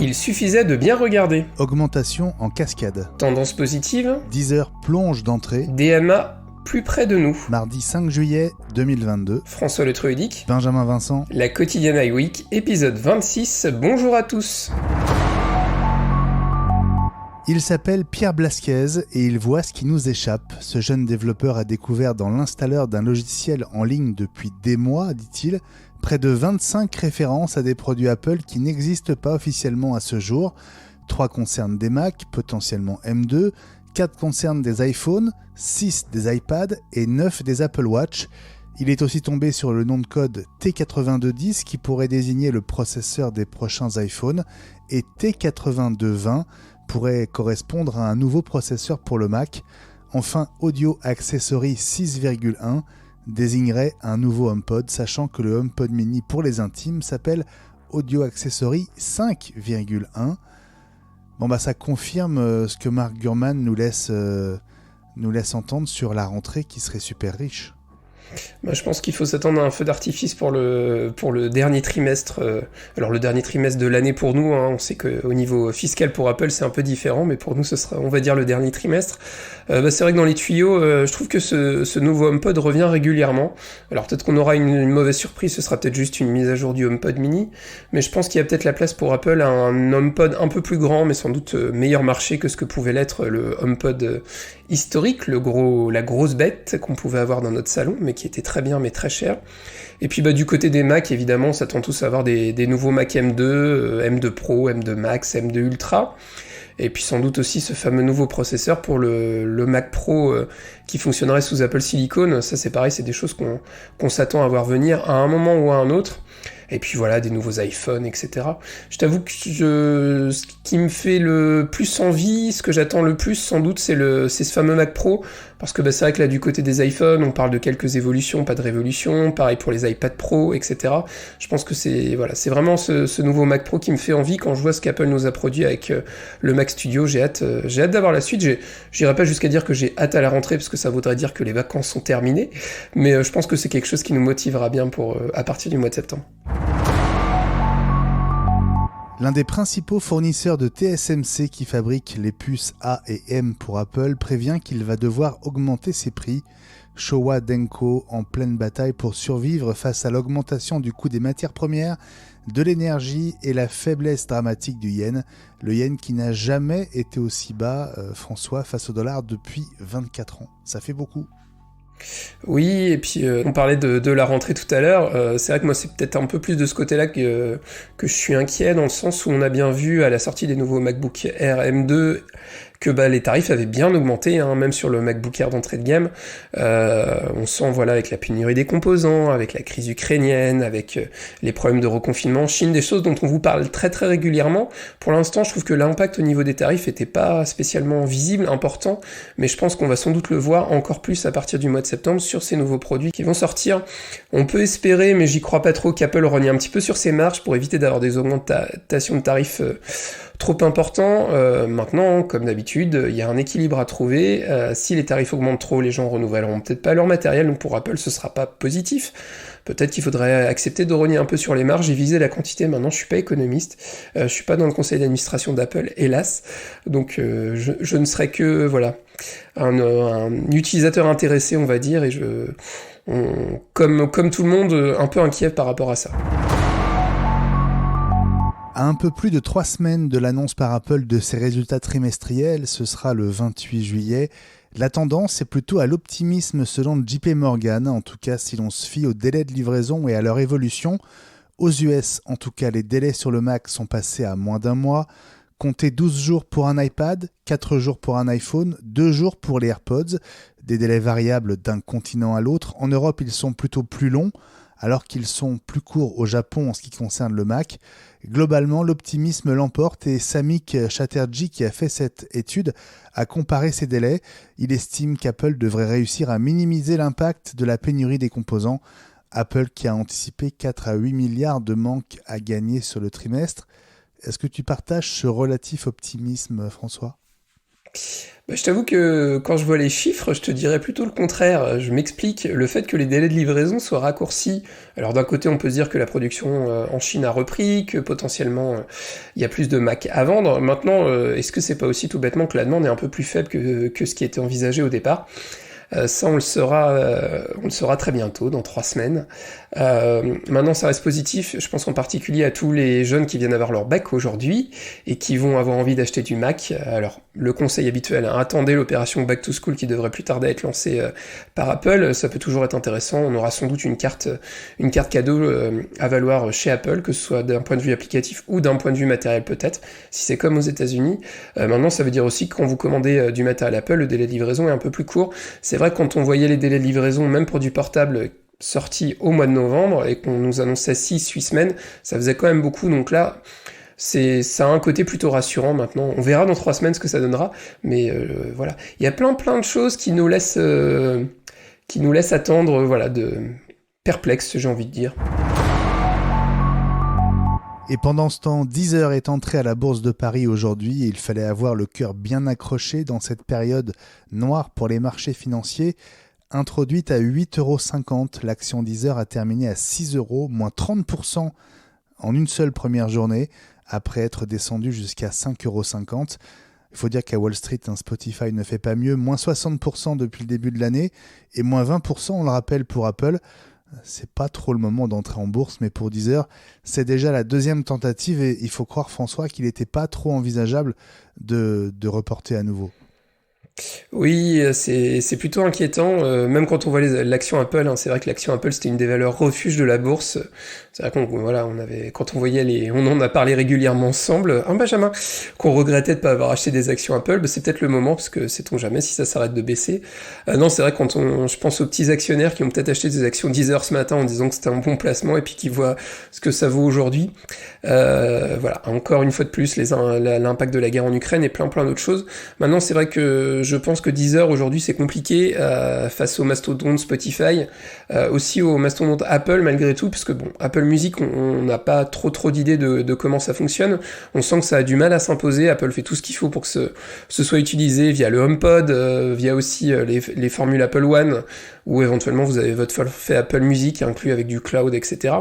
Il suffisait de bien regarder. Augmentation en cascade. Tendance positive. Deezer plonge d'entrée. DMA plus près de nous. Mardi 5 juillet 2022. François Le Truedic. Benjamin Vincent. La quotidienne iWeek, épisode 26. Bonjour à tous. Il s'appelle Pierre Blasquez et il voit ce qui nous échappe. Ce jeune développeur a découvert dans l'installeur d'un logiciel en ligne depuis des mois, dit-il, près de 25 références à des produits Apple qui n'existent pas officiellement à ce jour. 3 concernent des Mac, potentiellement M2, 4 concernent des iPhones, 6 des iPads et 9 des Apple Watch. Il est aussi tombé sur le nom de code T8210 qui pourrait désigner le processeur des prochains iPhones et T8220 pourrait correspondre à un nouveau processeur pour le Mac. Enfin, Audio Accessory 6,1 désignerait un nouveau HomePod, sachant que le HomePod mini pour les intimes s'appelle Audio Accessory 5,1. Bon ça confirme ce que Mark Gurman nous laisse entendre sur la rentrée qui serait super riche. Je pense qu'il faut s'attendre à un feu d'artifice pour le dernier trimestre. Alors le dernier trimestre de l'année pour nous, on sait qu'au niveau fiscal pour Apple c'est un peu différent, mais pour nous ce sera, on va dire, le dernier trimestre. C'est vrai que dans les tuyaux, je trouve que ce nouveau HomePod revient régulièrement. Alors peut-être qu'on aura une mauvaise surprise, ce sera peut-être juste une mise à jour du HomePod mini, mais je pense qu'il y a peut-être la place pour Apple à un HomePod un peu plus grand, mais sans doute meilleur marché que ce que pouvait l'être le HomePod historique, la grosse bête qu'on pouvait avoir dans notre salon, mais qui était très bien mais très cher. Et puis du côté des Mac, évidemment, on s'attend tous à avoir des nouveaux Mac M2, M2 Pro, M2 Max, M2 Ultra. Et puis sans doute aussi ce fameux nouveau processeur pour le Mac Pro qui fonctionnerait sous Apple Silicon. Ça c'est pareil, c'est des choses qu'on s'attend à voir venir à un moment ou à un autre. Et puis voilà, des nouveaux iPhones, etc. Je t'avoue que ce qui me fait le plus envie, ce que j'attends le plus sans doute, c'est ce fameux Mac Pro, parce que c'est vrai que là du côté des iPhones, on parle de quelques évolutions, pas de révolution, pareil pour les iPad Pro, etc. Je pense que c'est vraiment ce nouveau Mac Pro qui me fait envie quand je vois ce qu'Apple nous a produit avec le Mac Studio. J'ai hâte d'avoir la suite. J'irai pas jusqu'à dire que j'ai hâte à la rentrée, parce que ça voudrait dire que les vacances sont terminées, mais je pense que c'est quelque chose qui nous motivera bien à partir du mois de septembre. L'un des principaux fournisseurs de TSMC qui fabrique les puces A et M pour Apple prévient qu'il va devoir augmenter ses prix. Showa Denko en pleine bataille pour survivre face à l'augmentation du coût des matières premières, de l'énergie et la faiblesse dramatique du yen. Le yen qui n'a jamais été aussi bas, François, face au dollar depuis 24 ans. Ça fait beaucoup. Oui, et puis on parlait de la rentrée tout à l'heure, c'est vrai que moi c'est peut-être un peu plus de ce côté-là que je suis inquiet, dans le sens où on a bien vu à la sortie des nouveaux MacBook Air M2 que les tarifs avaient bien augmenté, même sur le MacBook Air d'entrée de gamme. On sent avec la pénurie des composants, avec la crise ukrainienne, avec les problèmes de reconfinement en Chine, des choses dont on vous parle très très régulièrement. Pour l'instant, je trouve que l'impact au niveau des tarifs n'était pas spécialement visible, important, mais je pense qu'on va sans doute le voir encore plus à partir du mois de septembre sur ces nouveaux produits qui vont sortir. On peut espérer, mais j'y crois pas trop, qu'Apple renie un petit peu sur ses marges pour éviter d'avoir des augmentations de tarifs trop importants. Maintenant, comme d'habitude, il y a un équilibre à trouver. Si les tarifs augmentent trop, les gens renouvelleront peut-être pas leur matériel, donc pour Apple, ce sera pas positif. Peut-être qu'il faudrait accepter de rogner un peu sur les marges et viser la quantité. Maintenant, je suis pas économiste, je suis pas dans le conseil d'administration d'Apple, hélas, donc je ne serai que un utilisateur intéressé, on va dire, et comme tout le monde, un peu inquiet par rapport à ça. À un peu plus de 3 semaines de l'annonce par Apple de ses résultats trimestriels, ce sera le 28 juillet, la tendance est plutôt à l'optimisme selon JP Morgan, en tout cas si l'on se fie aux délais de livraison et à leur évolution. Aux US, en tout cas, les délais sur le Mac sont passés à moins d'1 mois. Comptez 12 jours pour un iPad, 4 jours pour un iPhone, 2 jours pour les AirPods. Des délais variables d'un continent à l'autre. En Europe, ils sont plutôt plus longs, alors qu'ils sont plus courts au Japon en ce qui concerne le Mac. Globalement, l'optimisme l'emporte et Samik Chatterjee, qui a fait cette étude, a comparé ces délais. Il estime qu'Apple devrait réussir à minimiser l'impact de la pénurie des composants. Apple qui a anticipé 4 à 8 milliards de manques à gagner sur le trimestre. Est-ce que tu partages ce relatif optimisme, François ? Bah, je t'avoue que quand je vois les chiffres, je te dirais plutôt le contraire. Je m'explique, le fait que les délais de livraison soient raccourcis. Alors d'un côté, on peut se dire que la production en Chine a repris, que potentiellement il y a plus de Mac à vendre. Maintenant, est-ce que c'est pas aussi tout bêtement que la demande est un peu plus faible que ce qui était envisagé au départ? Ça, on le saura très bientôt, dans 3 semaines. Maintenant, ça reste positif. Je pense en particulier à tous les jeunes qui viennent avoir leur bac aujourd'hui et qui vont avoir envie d'acheter du Mac. Alors, le conseil habituel, hein, attendez l'opération Back to School qui devrait plus tarder à être lancée par Apple. Ça peut toujours être intéressant. On aura sans doute une carte cadeau à valoir chez Apple, que ce soit d'un point de vue applicatif ou d'un point de vue matériel peut-être, si c'est comme aux États-Unis. Maintenant, ça veut dire aussi que quand vous commandez du matériel Apple, le délai de livraison est un peu plus court. C'est vrai que quand on voyait les délais de livraison, même pour du portable sorti au mois de novembre, et qu'on nous annonçait 6-8 semaines, ça faisait quand même beaucoup, donc là, ça a un côté plutôt rassurant maintenant. On verra dans 3 semaines ce que ça donnera, mais voilà. Il y a plein de choses qui nous laissent attendre, voilà, de perplexes, j'ai envie de dire. Et pendant ce temps, Deezer est entré à la bourse de Paris aujourd'hui et il fallait avoir le cœur bien accroché dans cette période noire pour les marchés financiers. Introduite à 8,50 €, l'action Deezer a terminé à 6 €, moins 30% en une seule première journée, après être descendue jusqu'à 5,50 €. Il faut dire qu'à Wall Street, Spotify ne fait pas mieux, moins 60% depuis le début de l'année et moins 20%, on le rappelle, pour Apple. C'est pas trop le moment d'entrer en bourse, mais pour Deezer, c'est déjà la deuxième tentative et il faut croire, François, qu'il n'était pas trop envisageable de reporter à nouveau. Oui, c'est plutôt inquiétant, même quand on voit l'action Apple, hein, c'est vrai que l'action Apple c'était une des valeurs refuge de la bourse. C'est vrai quand on voyait on en a parlé régulièrement ensemble, hein, Benjamin, qu'on regrettait de pas avoir acheté des actions Apple, c'est peut-être le moment, parce que sait-on jamais si ça s'arrête de baisser. Non, c'est vrai je pense aux petits actionnaires qui ont peut-être acheté des actions Deezer ce matin en disant que c'était un bon placement, et puis qui voient ce que ça vaut aujourd'hui. Voilà, encore une fois de plus, l'impact de la guerre en Ukraine et plein d'autres choses. Maintenant, c'est vrai que je pense que Deezer aujourd'hui c'est compliqué face au mastodonte Spotify, aussi au mastodonte Apple malgré tout, parce que bon, Apple Music, on n'a pas trop d'idées de comment ça fonctionne. On sent que ça a du mal à s'imposer. Apple fait tout ce qu'il faut pour que ce soit utilisé via le HomePod, via aussi les formules Apple One, ou éventuellement vous avez votre forfait Apple Music inclus avec du cloud, etc.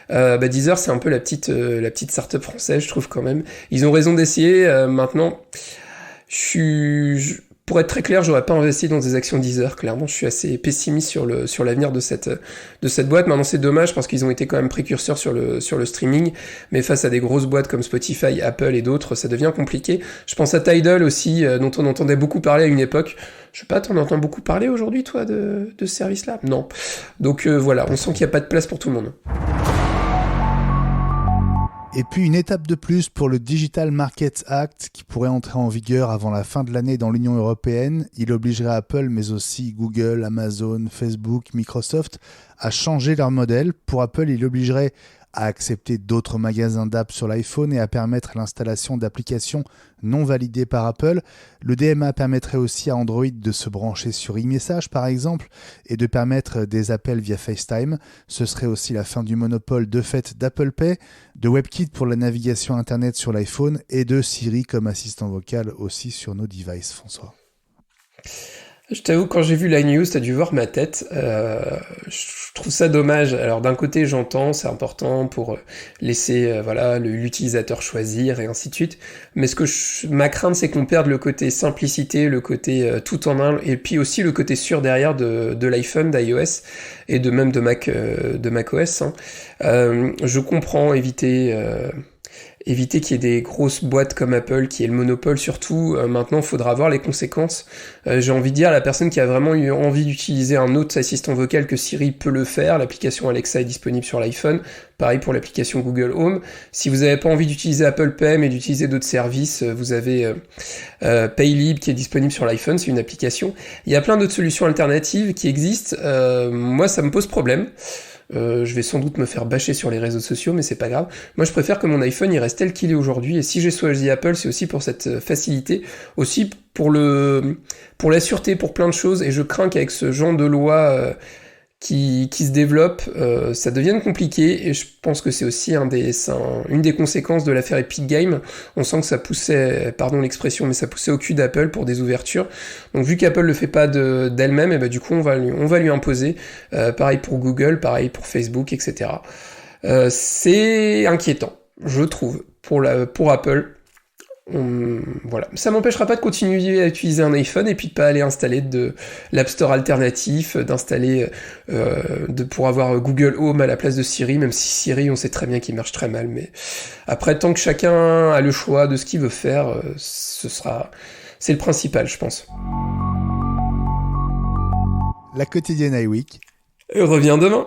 Deezer, c'est un peu la petite startup française, je trouve, quand même. Ils ont raison d'essayer. Maintenant, pour être très clair, j'aurais pas investi dans des actions Deezer. Clairement, je suis assez pessimiste sur l'avenir de cette boîte. Maintenant, c'est dommage parce qu'ils ont été quand même précurseurs sur le streaming, mais face à des grosses boîtes comme Spotify, Apple et d'autres, ça devient compliqué. Je pense à Tidal aussi, dont on entendait beaucoup parler à une époque. Je sais pas, t'en entends beaucoup parler aujourd'hui, toi, de ce service-là? Non. Donc voilà, on sent qu'il n'y a pas de place pour tout le monde. Et puis une étape de plus pour le Digital Markets Act qui pourrait entrer en vigueur avant la fin de l'année dans l'Union européenne. Il obligerait Apple, mais aussi Google, Amazon, Facebook, Microsoft à changer leur modèle. Pour Apple, il obligerait à accepter d'autres magasins d'app sur l'iPhone et à permettre l'installation d'applications non validées par Apple. Le DMA permettrait aussi à Android de se brancher sur iMessage par exemple et de permettre des appels via FaceTime. Ce serait aussi la fin du monopole de fait d'Apple Pay, de WebKit pour la navigation Internet sur l'iPhone et de Siri comme assistant vocal aussi sur nos devices, François. Je t'avoue, quand j'ai vu la news, t'as dû voir ma tête. Je trouve ça dommage. Alors d'un côté, j'entends, c'est important pour laisser l'utilisateur choisir et ainsi de suite. Mais ma crainte, c'est qu'on perde le côté simplicité, le côté tout en un, et puis aussi le côté sûr derrière de l'iPhone, d'iOS et même de macOS. Hein. Je comprends éviter qu'il y ait des grosses boîtes comme Apple qui ait le monopole. Surtout, maintenant, il faudra voir les conséquences. J'ai envie de dire, la personne qui a vraiment eu envie d'utiliser un autre assistant vocal que Siri peut le faire. L'application Alexa est disponible sur l'iPhone. Pareil pour l'application Google Home. Si vous n'avez pas envie d'utiliser Apple Pay, mais d'utiliser d'autres services, vous avez Paylib qui est disponible sur l'iPhone, c'est une application. Il y a plein d'autres solutions alternatives qui existent. Moi, ça me pose problème. Je vais sans doute me faire bâcher sur les réseaux sociaux, mais c'est pas grave. Moi, je préfère que mon iPhone il reste tel qu'il est aujourd'hui. Et si j'ai choisi Apple, c'est aussi pour cette facilité, aussi pour la sûreté, pour plein de choses. Et je crains qu'avec ce genre de loi qui se développe, ça devient compliqué, et je pense que c'est aussi une des conséquences de l'affaire Epic Games. On sent que ça poussait, pardon l'expression, mais ça poussait au cul d'Apple pour des ouvertures. Donc vu qu'Apple le fait pas d'elle-même, et bah du coup on va lui imposer. Pareil pour Google, pareil pour Facebook, etc. C'est inquiétant, je trouve, pour Apple. Voilà. Ça m'empêchera pas de continuer à utiliser un iPhone et puis de pas aller installer de l'App Store alternatif, pour avoir Google Home à la place de Siri, même si Siri, on sait très bien qu'il marche très mal, mais après, tant que chacun a le choix de ce qu'il veut faire, c'est le principal, je pense. La quotidienne iWeek Reviens demain.